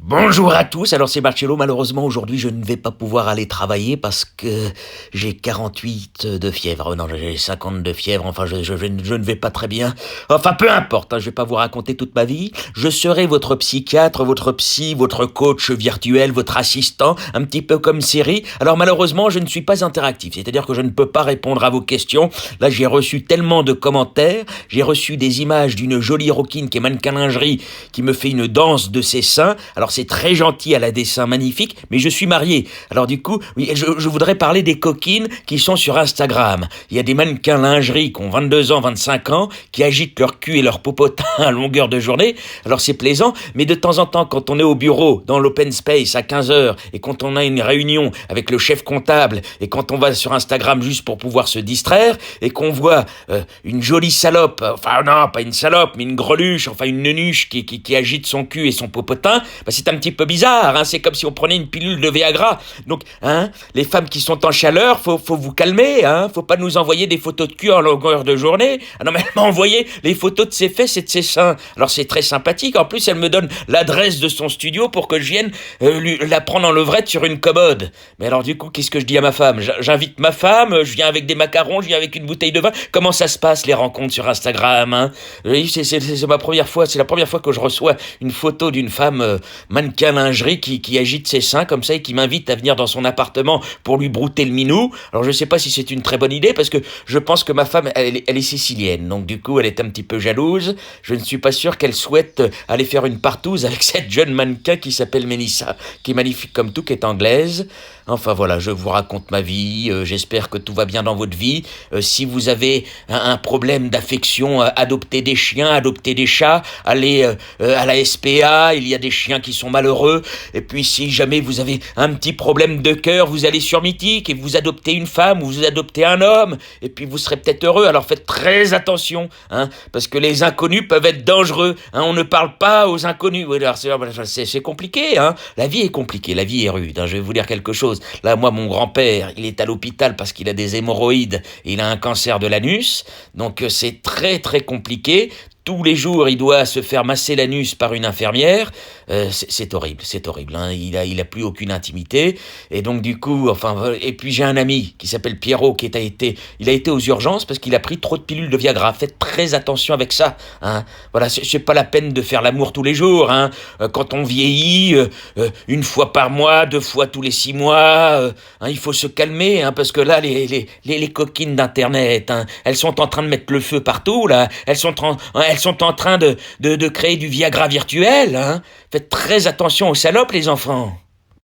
Bonjour à tous, alors c'est Marcello, malheureusement aujourd'hui je ne vais pas pouvoir aller travailler parce que j'ai 48 de fièvre, non j'ai 50 de fièvre, enfin je ne vais pas très bien, enfin peu importe, je vais pas vous raconter toute ma vie, je serai votre psychiatre, votre psy, votre coach virtuel, votre assistant, un petit peu comme Siri, alors malheureusement je ne suis pas interactif, c'est-à-dire que je ne peux pas répondre à vos questions, là j'ai reçu tellement de commentaires, j'ai reçu des images d'une jolie roquine qui est mannequin lingerie, qui me fait une danse de ses seins, alors c'est très gentil, elle a des seins magnifiques, mais je suis marié. Alors du coup, oui, je voudrais parler des coquines qui sont sur Instagram. Il y a des mannequins lingerie qui ont 22 ans, 25 ans, qui agitent leur cul et leur popotin à longueur de journée. Alors c'est plaisant, mais de temps en temps, quand on est au bureau, dans l'open space, à 15 heures, et quand on a une réunion avec le chef comptable, et quand on va sur Instagram juste pour pouvoir se distraire, et qu'on voit une jolie salope, enfin non, pas une salope, mais une greluche, enfin une nenuche qui agite son cul et son popotin, bah c'est un petit peu bizarre, hein, c'est comme si on prenait une pilule de Viagra. Donc, hein, les femmes qui sont en chaleur, faut vous calmer, hein, faut pas nous envoyer des photos de cul en longueur de journée. Ah non, mais elle m'a envoyé les photos de ses fesses et de ses seins. Alors c'est très sympathique, en plus elle me donne l'adresse de son studio pour que je vienne la prendre en levrette sur une commode. Mais alors du coup, qu'est-ce que je dis à ma femme? J'invite ma femme, je viens avec des macarons, je viens avec une bouteille de vin. Comment ça se passe les rencontres sur Instagram, hein? Oui, c'est ma première fois, c'est la première fois que je reçois une photo d'une femme mannequin lingerie qui agite ses seins comme ça et qui m'invite à venir dans son appartement pour lui brouter le minou. Alors je sais pas si c'est une très bonne idée parce que je pense que ma femme elle est sicilienne, donc du coup elle est un petit peu jalouse. Je ne suis pas sûr qu'elle souhaite aller faire une partouze avec cette jeune mannequin qui s'appelle Mélissa, qui est magnifique comme tout, qui est anglaise. Enfin voilà, je vous raconte ma vie, j'espère que tout va bien dans votre vie. Si vous avez un problème d'affection, adoptez des chiens, adoptez des chats, allez à la SPA, il y a des chiens qui sont malheureux. Et puis si jamais vous avez un petit problème de cœur, vous allez sur Mythique et vous adoptez une femme ou vous adoptez un homme, et puis vous serez peut-être heureux. Alors faites très attention, hein, parce que les inconnus peuvent être dangereux, hein, on ne parle pas aux inconnus. Oui, alors c'est compliqué, hein. La vie est compliquée, la vie est rude, hein. Je vais vous dire quelque chose. Là, moi, mon grand-père, il est à l'hôpital parce qu'il a des hémorroïdes et il a un cancer de l'anus, donc c'est très très compliqué. Tous les jours, il doit se faire masser l'anus par une infirmière. C'est horrible. Hein. Il a plus aucune intimité. Et donc du coup, enfin, et puis j'ai un ami qui s'appelle Pierrot il a été aux urgences parce qu'il a pris trop de pilules de Viagra. Faites très attention avec ça. Hein. Voilà, c'est pas la peine de faire l'amour tous les jours. Hein. Quand on vieillit, une fois par mois, 2 fois tous les 6 mois, hein, il faut se calmer, hein, parce que là, les coquines d'internet, hein, elles sont en train de mettre le feu partout là. Elles sont en train de créer du Viagra virtuel, hein. Faites très attention aux salopes, les enfants.